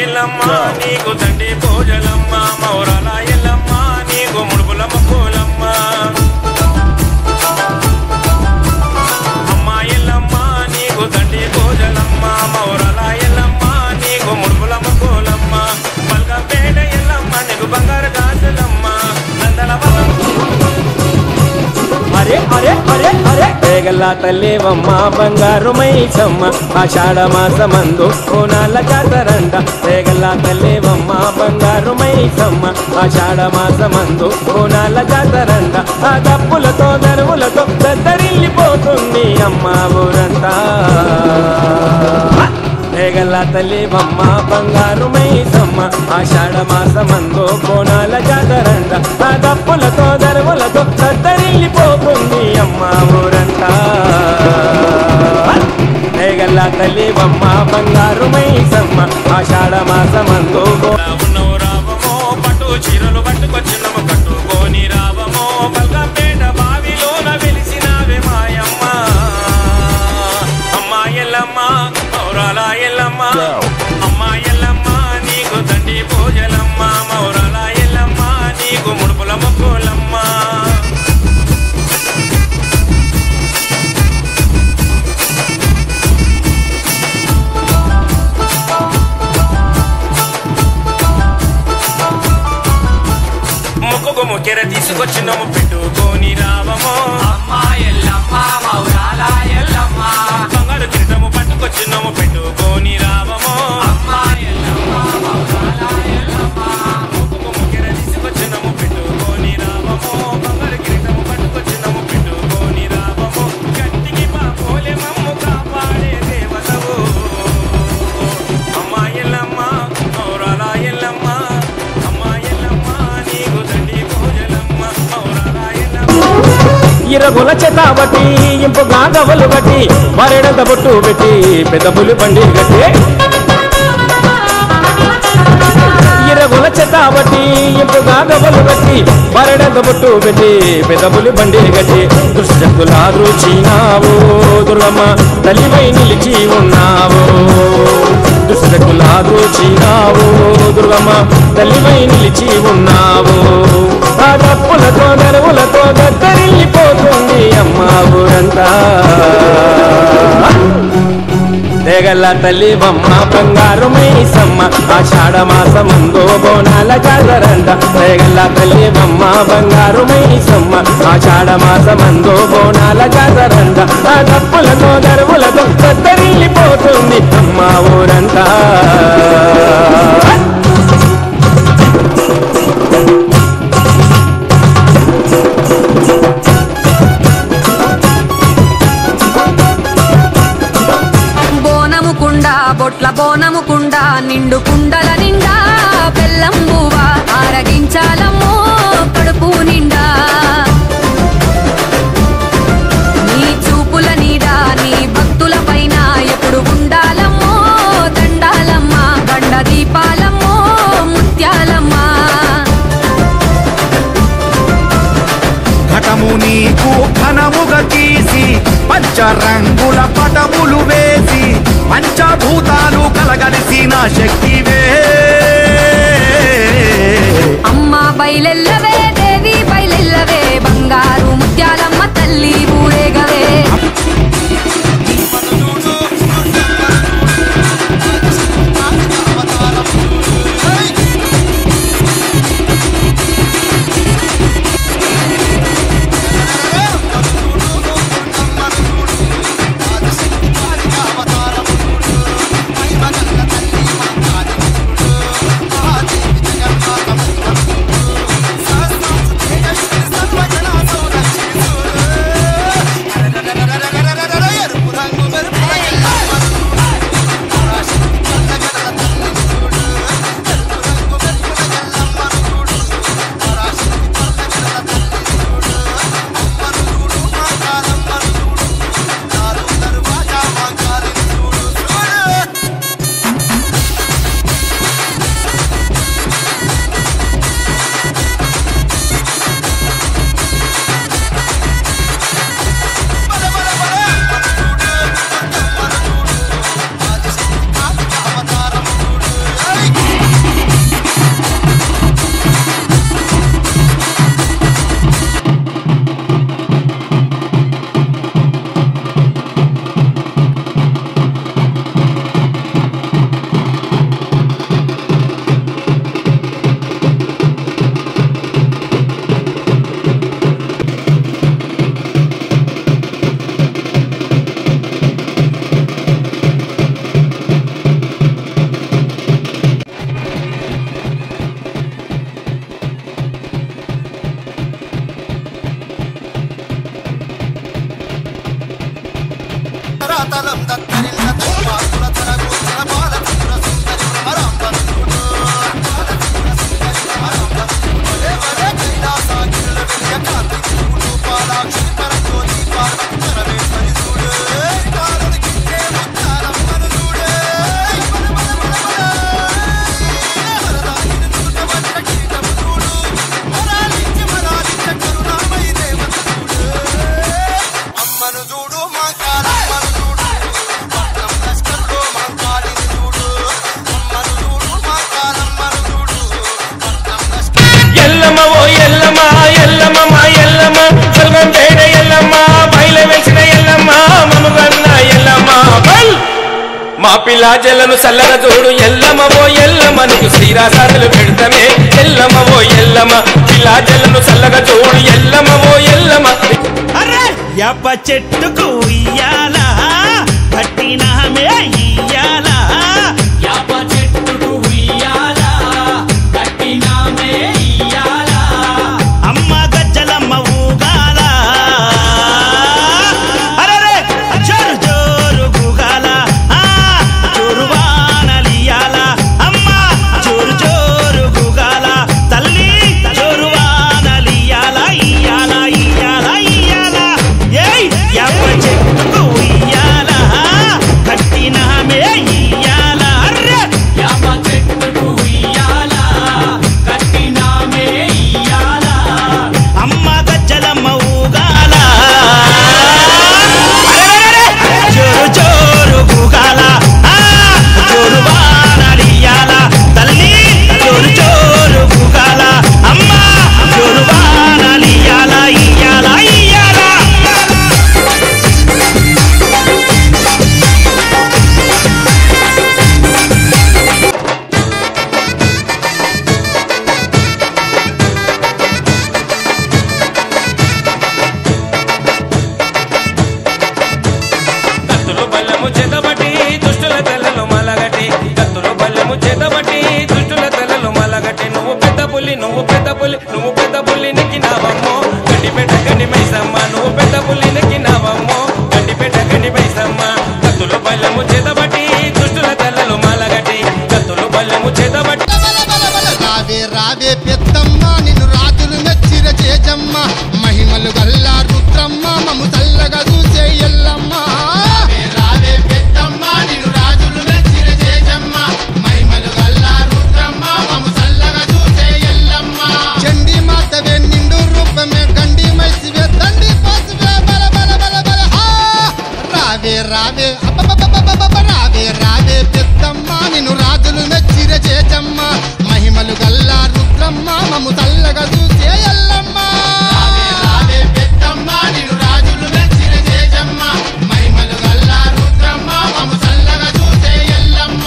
ఎల్లమ్మ నీకు తండ్రి పూజలమ్మ మౌరాల ఎల్లమ్మ నీకు ముడుపుల ముక్కులమ్మ అమ్మ ఎల్లమ్మ నీకు తండ్రి పూజలమ్మ మౌరాల ఎల్లమ్మ నీకు ముడుపుల ముక్కులమ్మ బల్గపేట ఎల్లమ్మ నీకు బంగారు గాజులమ్మ నందల అరే అరే అరే అరే పేగల్లా తల్లివమ్మ బంగారు మైసమ్మ ఆషాఢ మాసమందు కోనాల జాతరంట పేగల్లా తల్లివమ్మ బంగారు మైసమ్మ ఆషాఢ మాసమందు కోనాల జాతరంట ఆ దప్పులతో దరువులతో దద్దరిల్లిపోతుంది అమ్మ ఊరంతా పేగల్లా తల్లివమ్మ బంగారు మైసమ్మ ఆషాఢ మాసమందు కోనాల జాతరంట ఆ దప్పులతో దరువులతో దద్దరిల్లిపోతుంది అమ్మ ఊరంతా పేగల్లా తల్లివమ్మ బంగారు మైసమ్మ ఆషాఢ మాసమందు ఉన్నవు రావమో పట్టు చీరలు పట్టుకొచ్చినము కట్టుకొని రావమో బల్గపేట బావిలోన వెలిసినావే మాయమ్మ అమ్మ ఎల్లమ్మ మౌరాల ఎల్లమ్మ అమ్మ ఎల్లమ్మ నీకు తండ్రి పూజలమ్మ మౌరాల ఎల్లమ్మ నీకు ముడుపుల ముక్కులమ్మ ముక్కుకు ముక్కెర తీసుకొచ్చినము పెట్టుకొని రావమో అమ్మ ఎల్లమ్మ మౌరాల ఎల్లమ్మ బంగారు కిరీటము పట్టుకొచ్చినము పెట్టుకొని రావమో అమ్మ ఎల్లమ్మ మౌరాల ఎల్లమ్మ ముక్కుకు ముక్కెర తీసుకొచ్చినము పెట్టుకొని రావమో బంగారు కిరీటము పట్టుకొచ్చినము పెట్టుకొని రావమో గట్టికి పాపోలే మమ్ము కాపాడే దేవతవు అమ్మ ఎల్లమ్మ మౌరాల ఎల్లమ్మ ఇరగుల చెతాబట్టి ఇంపు గాగవలు బట్టి మరెడంత బొట్టు పెట్టి పెద్ద పులి బండి గట్టి ఇరగుల చెతాబట్టి ఇంపు గాగవలు బట్టి మరెడంత బొట్టు పెట్టి పెద్ద పులి బండి గట్టి దుష్టకులా రుచినావు దుర్గమ్మ తల్లివై నిలిచి ఉన్నావు దుష్టకులా రుచినావు దుర్గమ్మ తల్లివై నిలిచి ఉన్నావు ఆ దప్పులతో దరువులతో దద్దరిల్లిపోతుంది అమ్మ ఊరంతా పేగల్లా తల్లివమ్మ బంగారు మైసమ్మ ఆషాఢ మాసమందు బోనాల జాతరంట పేగల్లా తల్లివమ్మ బంగారు మైసమ్మ ఆషాఢ మాసమందు బోనాల జాతరంట ఆ దప్పులతో దరువులతో దద్దరిల్లిపోతుంది అమ్మ ఊరంతా బొట్ల బోనము కుండ నిండు కుండల నిండా బెల్లం బువ్వ ఆరగించాలమ్మో కడుపు నిండా నీ చూపుల నీడా నీ భక్తుల పైన ఎప్పుడు ఉండాలమ్మో దండాలమ్మ గండ దీపాలమ్మో ముత్యాలమ్మ ఘటము నీకు ఘనముగా తీసి పంచరంగుల పటములు వేసి పంచభూతాలు కలగలిసిన శక్తివే అమ్మ బయలెల్లవే దేవి బయలెల్లవే బంగారు ముత్యాలమ్మ తల్లి ఊరేగవే మా పిల్లాజలను చల్లగా చూడు ఎల్లమ్మ ఓ ఎల్లమ్మ నీకు శ్రీరాసారులు పెడతామే ఎల్లమ్మ ఓ ఎల్లమ్మ పిల్లాజలను చల్లగా చూడు ఎల్లమ్మ ఓ ఎల్లమ్మ యాప చెట్టుకు ఇయ్యాల కట్టినామే ఇయ్యాల యాప చెట్టుకు ఇయ్యాల కట్టినామే ఇయ్యాల అమ్మ గజ్జలమ్మ ఊగాల అరే జోరు జోరు గుగాల జోరు వానలియాల అమ్మ జోరు జోరు గుగాల తల్లి జోరు వానలియాల ఇయ్యాల ఇయ్యాల ఇయ్యాల ఏయ్ యాప చెట్టుకు ఇయ్యాల కట్టినామే ఇయ్యాల అర్రే యాప చెట్టుకు ఇయ్యాల కట్టినామే ఇయ్యాల అమ్మ గజ్జలమ్మ ఊగాల జోరు జోరు గుగాల జోరు వానలియాల తల్లి జోరు జోరు గుగాల అమ్మ జోరు వానలియాల ఇయ్యాల ఇయ్యాల కత్తులు బల్లము చేతబట్టి దుష్టుల తెల్లలు మలగటి కత్తులు బల్లము చేతబట్టి దుష్టుల తెల్లలు మలగటి నువ్వు పెద్ద పులి నువ్వు పెద్ద పులి నువ్వు పెద్ద పులి నెక్కినావమ్మో గడ్డిపేట గడ్డి మైసమ్మ నువ్వు పెద్ద పులి నెక్కినావమ్మో గడ్డిపేట గడ్డి మైసమ్మ కత్తులు బల్లము చేతబట్టి దుష్టుల తెల్లలు మలగటి కత్తులు బల్లము చేతబట్టి రావే రావే పెద్దమ్మ నిన్ను రాజులు మెచ్చిర చేజమ్మ మహిమలు గల్లా రుద్రమ్మ మము చల్లగా చూసే ఎల్లమ్మ రావే పెద్దమ్మ నిన్ను రాజులు మెచ్చిర చేజమ్మ మహిమలు గల్లా రుద్రమ్మ మము చల్లగా చూసే ఎల్లమ్మ చండి మాతవే నిండు రూపమే గండి మైసివే దండి పాసువే బల బల బల బల రావే రావే రావే రావే పెద్దమ్మ నిన్ను రాజులు మెచ్చిర చేజమ్మ మహిమలు గల్లా రుద్రమ్మ మము చల్లగా చూసే ఎల్లమ్మ రావే పెద్దమ్మ నిన్ను రాజులు మెచ్చిర చేజమ్మ మహిమలు గల్లా రుద్రమ్మ మము చల్లగా చూసే ఎల్లమ్మ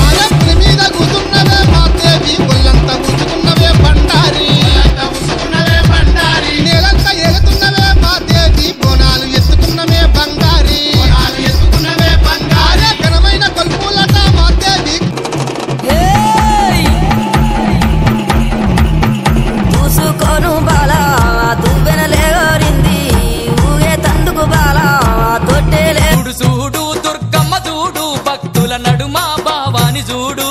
ఆలపురి మీద కూసున్నవే మాదేవి ఒళ్ళంతా కూసుకున్నవే బండారి నేలంతా ఎగుతున్నవే మాదేవి బోనాలు ఎత్తుకున్నవే బంగారి ఘనమైన కొల్పులట మాదేవి చూసుకోను బాలా దువ్వెన లేగోరింది ఊగే తందుకు బాలా తొట్టెలే చూడు చూడు దుర్గమ్మ చూడు భక్తుల నడుమ భావాని చూడు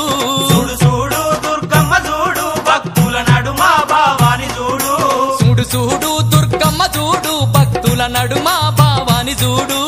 చూడు చూడు దుర్గమ్మ చూడు భక్తుల నడుమ భావాని చూడు చూడు చూడు దుర్గమ్మ చూడు భక్తుల నడుమ భావాని చూడు